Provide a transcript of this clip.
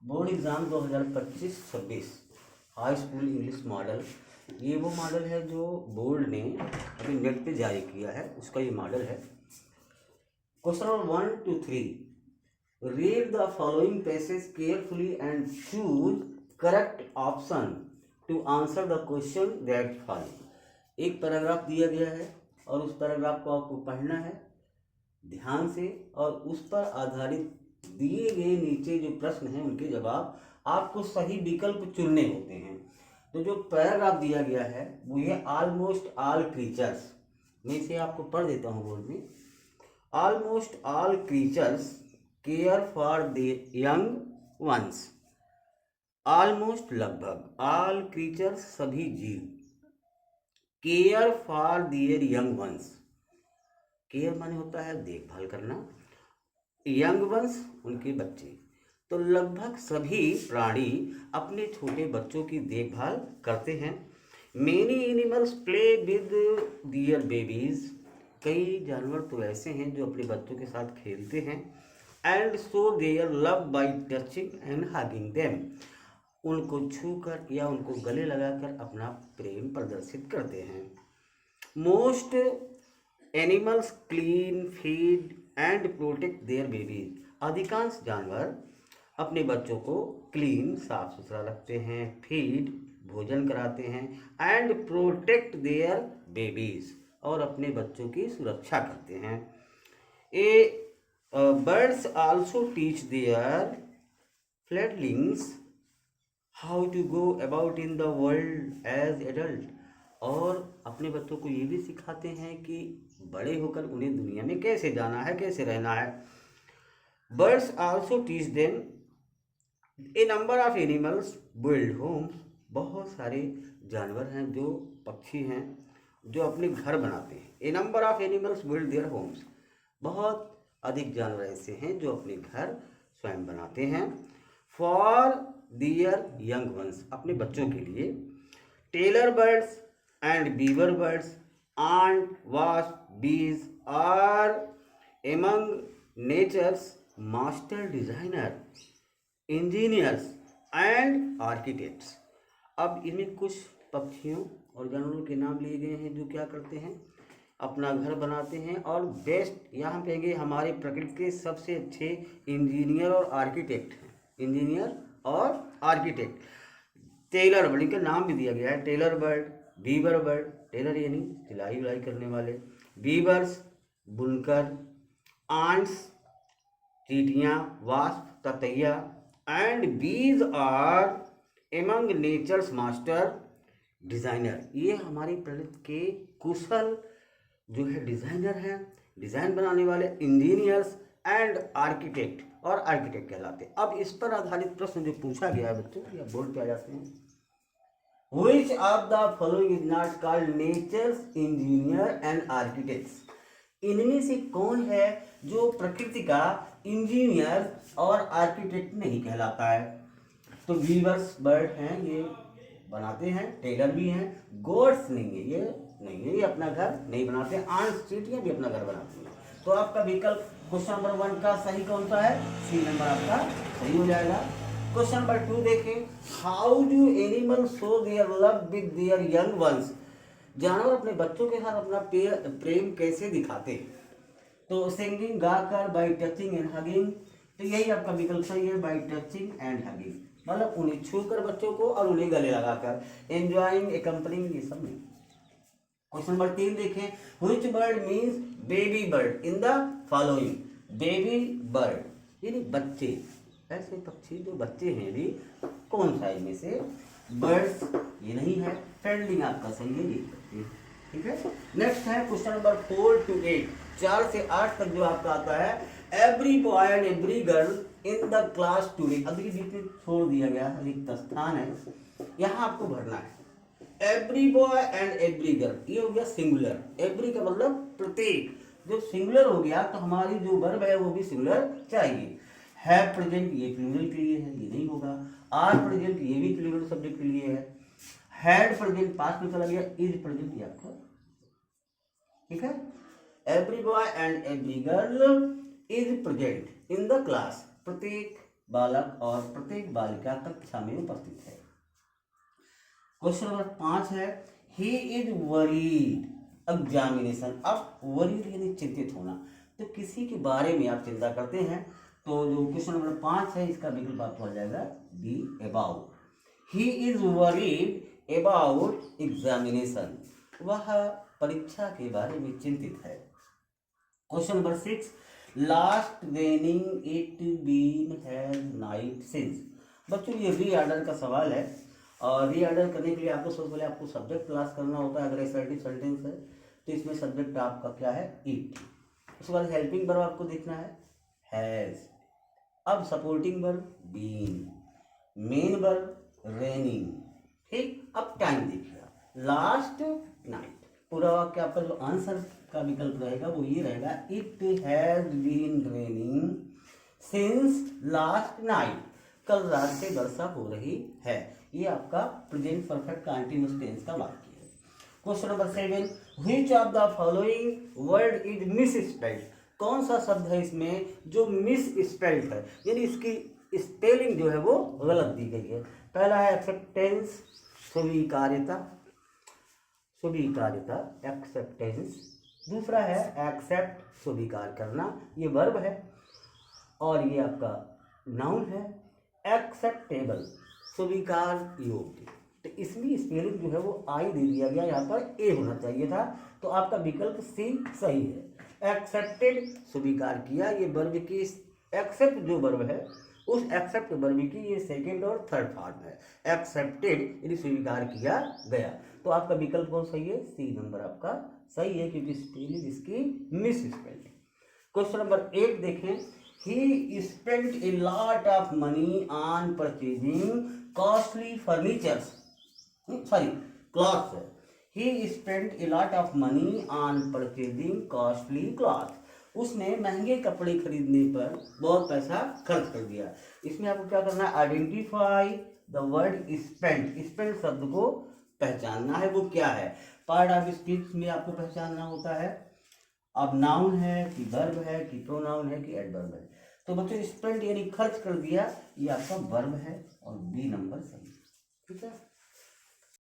Board exam 2025-26 high school English model. ये वो model है जो बोर्ड ने अभी नेट पे जारी किया है, उसका ये मॉडल है। Question number 1 to 3, read the following passage carefully and choose correct option to answer the question that follow. एक पैराग्राफ दिया गया है और उस पैराग्राफ को आपको पढ़ना है ध्यान से, और उस पर आधारित दिए गए नीचे जो प्रश्न हैं उनके जवाब आपको सही विकल्प चुनने होते हैं। तो जो पैराग्राफ दिया गया है वो ये ऑलमोस्ट ऑल क्रीचर्स, मैं इसे आपको पढ़ देता हूँ बोर्ड में। Almost all creatures care for the young ones. Almost लगभग, ऑल क्रीचर्स सभी जीव, care for their young ones, care माने होता है देखभाल करना, यंग वंस उनके बच्चे। तो लगभग सभी प्राणी अपने छोटे बच्चों की देखभाल करते हैं। Many animals play with their babies, कई जानवर तो ऐसे हैं जो अपने बच्चों के साथ खेलते हैं। And so their love by touching and hugging them, उनको छूकर या उनको गले लगाकर अपना प्रेम प्रदर्शित करते हैं। Most animals clean, feed and protect their babies, अधिकांश जानवर अपने बच्चों को क्लीन साफ सुथरा रखते हैं, फीड भोजन कराते हैं, एंड प्रोटेक्ट देयर बेबीज और अपने बच्चों की सुरक्षा करते हैं। Birds also teach their fledglings how to go about in the world as adult, और अपने बच्चों को ये भी सिखाते हैं कि बड़े होकर उन्हें दुनिया में कैसे जाना है, कैसे रहना है। Birds also teach them. A number of animals build homes, बहुत सारे जानवर हैं जो पक्षी हैं जो अपने घर बनाते हैं। A number of animals build their homes, बहुत अधिक जानवर ऐसे हैं जो अपने घर स्वयं बनाते हैं। फॉर दियर यंग वंस, अपने बच्चों के लिए। Tailor birds and beaver birds, ant, wasp, bees are among nature's master designer, engineers and architects। अब इनमें कुछ पक्षियों और जानवरों के नाम लिए गए हैं जो क्या करते हैं, अपना घर बनाते हैं, और बेस्ट यहाँ कहेंगे हमारे प्रकृति के सबसे अच्छे इंजीनियर और आर्किटेक्ट हैं। इंजीनियर और आर्किटेक्ट। टेलर बर्ड, इनका नाम भी दिया गया है, tailor bird, beaver bird, tailor यानी सिलाई उलाई करने वाले, बीवर्स बुनकर, आंट्स चींटियाँ, वास्प ततैया, and bees are among nature's master designers, ये हमारी प्रकृति के कुशल जो है डिज़ाइनर हैं, डिज़ाइन बनाने वाले, इंजीनियर्स एंड आर्किटेक्ट, और आर्किटेक्ट कहलाते हैं। अब इस पर आधारित प्रश्न जो पूछा गया है बच्चों, या बोर्ड पे आ जाते हैं। Which of the following is not called nature's engineer and architects? इनमें से कौन है जो प्रकृति का इंजीनियर और आर्किटेक्ट नहीं कहलाता है? तो वीवर्स बर्ड हैं, ये बनाते हैं, टेलर भी हैं, गोड्स नहीं है, ये नहीं है, ये अपना घर नहीं बनाते हैं, आंट्स चींटियां भी अपना घर बनाती हैं। तो आपका विकल्प क्वेश्चन नंबर 1 का सही कौन सा है? सी नंबर आपका सही हो जाएगा। क्वेश्चन नंबर 2 देखें, how do animal show their love with their young ones, जानवर अपने बच्चों के साथ अपना प्रेम कैसे दिखाते? तो सिंगिंग, गाकर, बाय टचिंग एंड हगिंग, तो यही आपका विकल्प सही है, बाय टचिंग एंड हगिंग, मतलब उन्हें छूकर बच्चों को और उन्हें गले लगाकर, एंजॉयिंग, एकम्पनिंग, ये सब नहीं। क्वेश्चन नंबर 3 देखें, which bird means baby bird in the following? Baby bird यानी बच्चे, ऐसे पक्षी जो बच्चे हैं भी, कौन सा इनमें से? बर्ड्स ये नहीं है, फ्रेंडलिंग आपका सही है ये, ठीक है। नेक्स्ट है क्वेश्चन नंबर 4 to 8, 4 से 8 तक जो आपका आता है, every boy and every girl in the class today, अभी बीच में छोड़ दिया गया रिक्त स्थान है, यहाँ आपको भरना है। Every boy and every girl, ये हो गया सिंगुलर, एवरी का मतलब प्रत्येक, जो सिंगुलर हो गया तो हमारी जो वर्ब है वो भी सिंगुलर चाहिए। है प्रेजेंट, ये प्लूरल के लिए है, ये नहीं होगा। आर प्रेजेंट, ये भी प्लूरल सब्जेक्ट के लिए है। हैड प्रेजेंट पास्ट में चला गया, इज प्रेजेंट ये आपका, ठीक है। Every boy and every girl is present in the class, प्रत्येक बालक और प्रत्येक बालिका कक्षा में उपस्थित है। क्वेश्चन नंबर 5 है ही इज वरीड एग्जामिनेशन। अब वरीड यानी चिंतित होना, तो किसी के बारे में आप चिंता करते हैं, तो जो क्वेश्चन नंबर 5 है इसका विकल्प आपको आ जाएगा be about. He is worried about examination, वह परीक्षा के बारे में चिंतित है। Question number 6 last raining it been has night since. बच्चों ये रीऑर्डर का सवाल है, और रीऑर्डर करने के लिए आपको सबसे पहले आपको सब्जेक्ट क्लास करना होता है। अगर असर्टिव सेंटेंस है तो इसमें सब्जेक्ट आपका क्या है, इट। उसके बाद हेल्पिंग वर्ब आपको देखना है हैज। अब supporting verb been, main verb raining. ठीक, अब टाइम देखिए लास्ट नाइट। पूरा वाक्य आपका जो आंसर का विकल्प रहेगा वो ये रहेगा it has been raining since last night. कल रात से वर्षा हो रही है। ये आपका प्रेजेंट परफेक्ट कंटीन्यूअस टेंस का वाक्य है। Question number 7 which of the following word is misspelled. कौन सा शब्द है इसमें जो मिसस्पेल्ड है, यानी इसकी स्पेलिंग जो है वो गलत दी गई है। पहला है एक्सेप्टेंस, स्वीकार्यता, स्वीकार्यता एक्सेप्टेंस। दूसरा है एक्सेप्ट, स्वीकार करना, ये वर्ब है। और ये आपका नाउन है एक्सेप्टेबल, स्वीकार योग्य। तो इसमें स्पेलिंग जो है वो आई दे दिया गया, यहाँ पर ए होना चाहिए था, तो आपका विकल्प सी सही है। एक्सेप्टेड, स्वीकार किया, ये वर्ब की एक्सेप्ट जो वर्ब है उस एक्सेप्ट वर्ब की ये सेकंड और थर्ड फॉर्म है। एक्सेप्टेड यानी स्वीकार किया गया, तो आपका विकल्प कौन सही है, सी नंबर आपका सही है, क्योंकि स्पेलिंग इसकी मिस स्पेल्ड। क्वेश्चन नंबर 8 देखें he spent a lot of money on purchasing costly furnitures, sorry clothes है। He spent a lot of money on purchasing costly cloth. उसने महंगे कपड़े खरीदने पर बहुत पैसा खर्च कर दिया। इसमें आपको क्या करना है, identify the word spent. Spent शब्द को पहचानना है, वो क्या है। पार्ट ऑफ स्पीच में आपको पहचानना होता है, अब नाउन है कि वर्ब है कि प्रोनाउन है कि एडवर्ब है। तो बच्चों स्पेंट यानी खर्च कर दिया, ये आपका वर्ब है और बी नंबर सही, ठीक है।